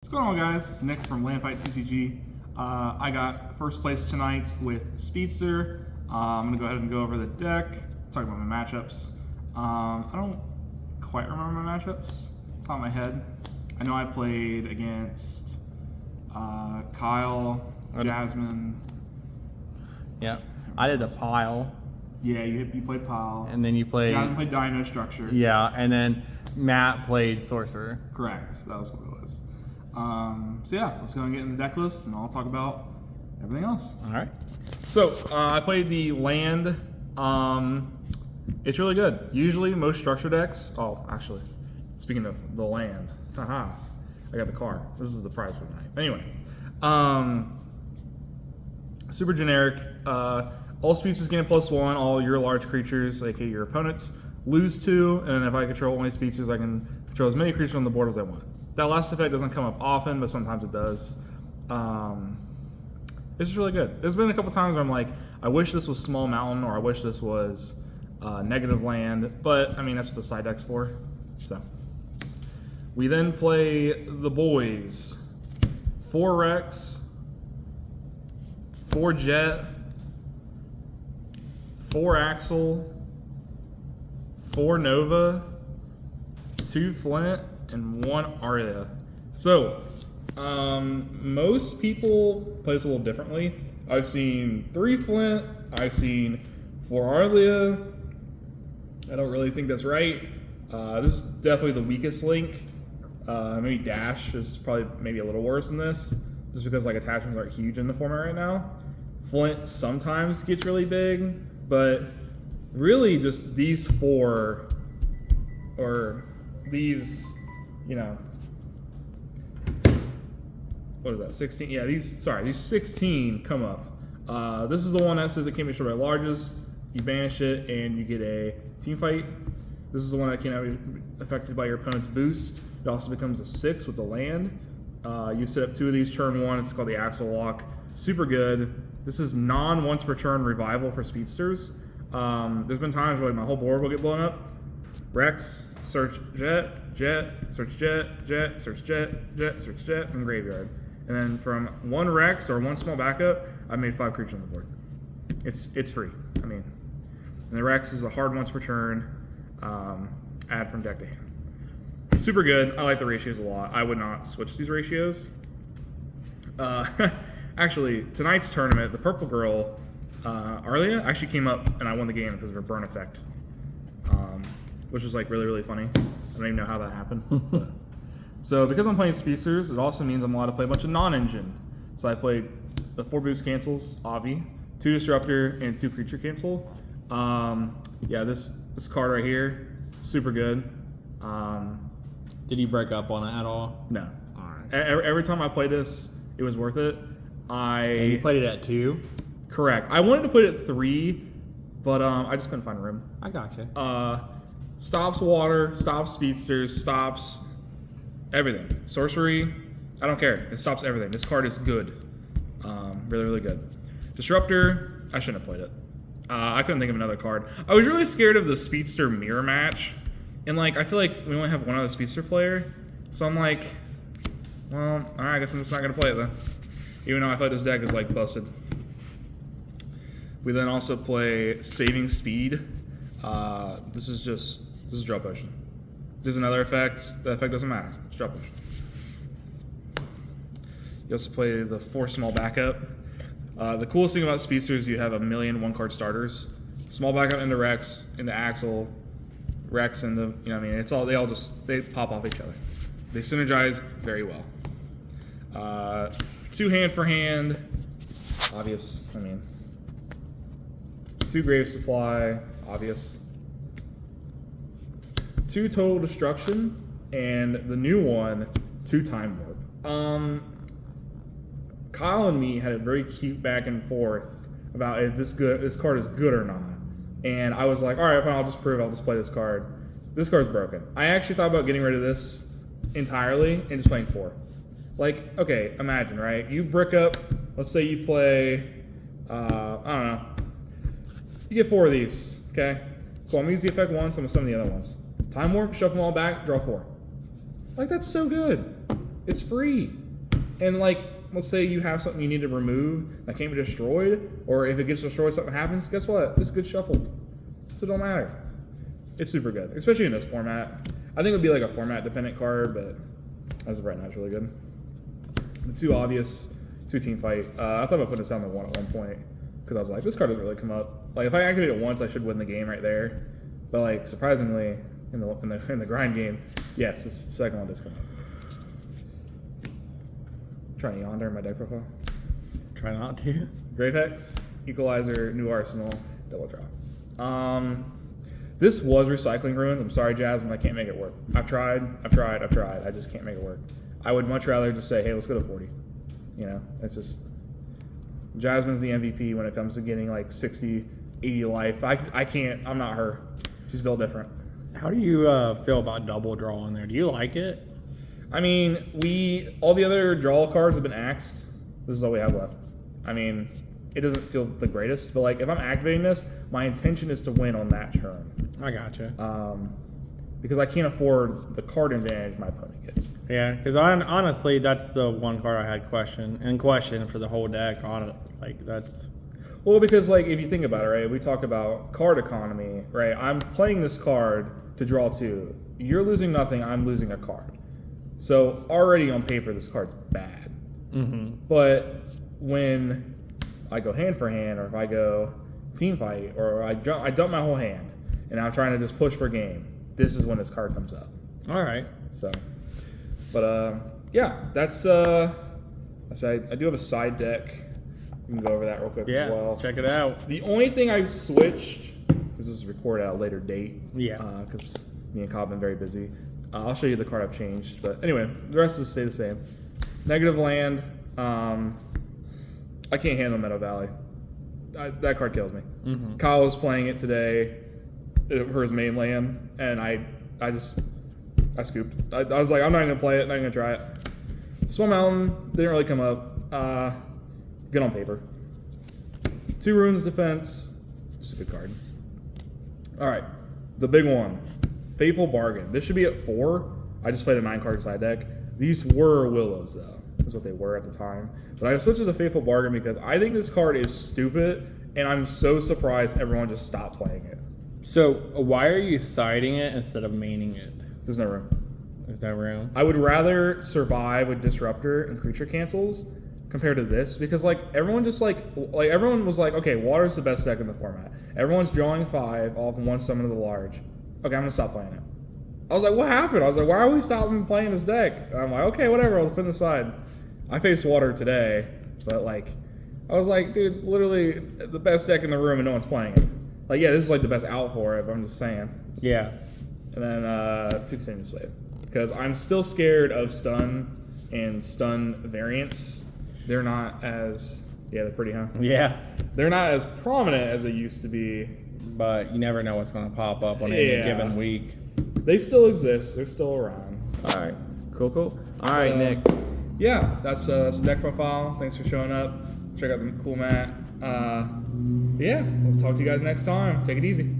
What's going on, guys? It's Nick from Land Fight TCG. I got first place tonight with Speedster. I'm going to go ahead and go over the deck, talk about my matchups. I don't quite remember my matchups. It's on my head. I know I played against Kyle, Jasmine. Yeah, I did the pile. Yeah, you played Pile. And then you played... Jasmine played Dino Structure. Yeah, and then Matt played Sorcerer. Correct. That was what it was. So yeah, let's go and get in the deck list, and I'll talk about everything else. All right. So I played the land. It's really good. Usually, most structure decks. Oh, actually, speaking of the land, haha, I got the car. This is the prize for the night. Anyway, super generic. All species gain +1. All your large creatures, aka your opponents, lose 2. And if I control only species, I can control as many creatures on the board as I want. That last effect doesn't come up often, but sometimes it does. It's just really good. There's been a couple times where I'm like, I wish this was small mountain, or I wish this was negative land, but I mean, that's what the side deck's for. So we then play the boys. 4 Rex, 4 Jet, 4 Axle, 4 Nova, 2 Flint, and 1 Arlia. So, most people play this a little differently. I've seen 3 Flint, I've seen 4 Arlia. I don't really think that's right. This is definitely the weakest link. Maybe Dash is probably maybe a little worse than this, just because like attachments aren't huge in the format right now. Flint sometimes gets really big, but really just these 4, or these, you know, what is that, 16? Yeah, these 16 come up. This is the one that says it can't be destroyed by larges. You banish it and you get a team fight. This is the one that cannot be affected by your opponent's boost. It also becomes a 6 with the land. You set up 2 of these turn 1. It's called the Axle Lock. Super good. This is non-once per turn revival for speedsters. There's been times where like, my whole board will get blown up. Rex, search Jet, Jet, search Jet, Jet, search Jet, Jet, search Jet from graveyard. And then from 1 Rex or 1 small backup, I made 5 creatures on the board. It's free. I mean, and the Rex is a hard once per turn. Add from deck to hand. Super good. I like the ratios a lot. I would not switch these ratios. Actually, tonight's tournament, the purple girl, Arlia, actually came up and I won the game because of her burn effect, which was like really, really funny. I don't even know how that happened. But. So because I'm playing Speedsters, it also means I'm allowed to play a bunch of non-engine. So I played the 4 boost cancels, Avi, 2 disruptor, and 2 creature cancel. Yeah, this card right here, super good. Did you break up on it at all? No. All right. Every time I played this, it was worth it. And you played it at 2? Correct. I wanted to put it 3, but I just couldn't find a room. I gotcha. Stops water, stops speedsters, stops everything. Sorcery, I don't care. It stops everything. This card is good. Really, really good. Disruptor, I shouldn't have played it. I couldn't think of another card. I was really scared of the Speedster mirror match. And like, I feel like we only have one other Speedster player. So I'm like, well, all right, I guess I'm just not going to play it then. Even though I thought this deck is like busted. We then also play Saving Speed. This is Draw Potion. There's another effect. That effect doesn't matter. It's Draw Potion. You also play the 4 small backup. The coolest thing about Speedsters is you have a million 1-card starters. Small backup into Rex, into Axle, Rex into, you know what I mean? It's all, they pop off each other. They synergize very well. 2 hand for hand, obvious, I mean. 2 Grave Supply, obvious. 2 Total Destruction, and the new one, 2 Time Warp. Kyle and me had a very cute back and forth about if this card is good or not. And I was like, all right, fine, I'll just play this card. This card's broken. I actually thought about getting rid of this entirely and just playing 4. Like, okay, imagine, right? You brick up, let's say you play, I don't know. You get 4 of these, okay? Cool, I'm gonna use the effect once, I'm gonna summon the other ones. Time Warp, shuffle them all back, draw 4. Like, that's so good. It's free. And like, let's say you have something you need to remove that can't be destroyed, or if it gets destroyed, something happens. Guess what? It's good shuffled, so it don't matter. It's super good, especially in this format. I think it would be like a format dependent card, but as of right now, it's really good. The two obvious, 2 team fight. I thought about putting this down to 1 at one point because I was like, this card doesn't really come up. Like if I activate it once, I should win the game right there. But like surprisingly, in the grind game, yes, this second one does come up. Trying to yonder in my deck profile. Try not to. Grave Hex, Equalizer, New Arsenal, double draw. This was Recycling Ruins. I'm sorry, Jasmine, I can't make it work. I've tried. I just can't make it work. I would much rather just say, hey, let's go to 40. You know, it's just Jasmine's the MVP when it comes to getting like 60, 80 life. I can't. I'm not her. She's built different. How do you feel about double draw in there? Do you like it? I mean, all the other draw cards have been axed. This is all we have left. I mean, it doesn't feel the greatest, but like if I'm activating this, my intention is to win on that turn. I gotcha. Because I can't afford the card advantage my opponent gets. Yeah, because honestly, that's the one card I had question for the whole deck. On it, like that's. Well, because like if you think about it, right, we talk about card economy, right? I'm playing this card to draw 2. You're losing nothing. I'm losing a card. So already on paper, this card's bad. Mm-hmm. But when I go hand for hand, or if I go team fight, or I dump my whole hand, and I'm trying to just push for game, this is when this card comes up. All right. So, but yeah, that's I do have a side deck. We can go over that real quick as well. Check it out. The only thing I've switched, because this is recorded at a later date, because me and Cobb have been very busy. I'll show you the card I've changed. But anyway, the rest will stay the same. Negative land. I can't handle Meadow Valley. That card kills me. Mm-hmm. Kyle was playing it today for his main land, and I scooped. I was like, I'm not going to play it, not going to try it. Swim Mountain didn't really come up. Good on paper. 2 runes defense. Just a good card. All right, the big one. Faithful Bargain. This should be at 4. I just played a 9-card side deck. These were Willows, though. That's what they were at the time. But I switched to the Faithful Bargain because I think this card is stupid, and I'm so surprised everyone just stopped playing it. So why are you siding it instead of maining it? There's no room. There's no room. I would rather survive with Disruptor and Creature Cancels compared to this because like everyone just like everyone was like, okay, Water's the best deck in the format. Everyone's drawing 5 off one summon of the large. Okay, I'm gonna stop playing it. I was like, what happened? I was like, why are we stopping playing this deck? And I'm like, okay, whatever, I'll put it aside. I faced Water today, but like, I was like, dude, literally the best deck in the room and no one's playing it. Like, yeah, this is like the best out for it, but I'm just saying. Yeah. And then to continue this way, because I'm still scared of stun and stun variants. They're not as, they're pretty, huh? Yeah. They're not as prominent as they used to be. But you never know what's going to pop up on any given week. They still exist. They're still around. All right. Cool. All right, Nick. Yeah, that's the deck profile. Thanks for showing up. Check out the cool mat. Yeah, let's talk to you guys next time. Take it easy.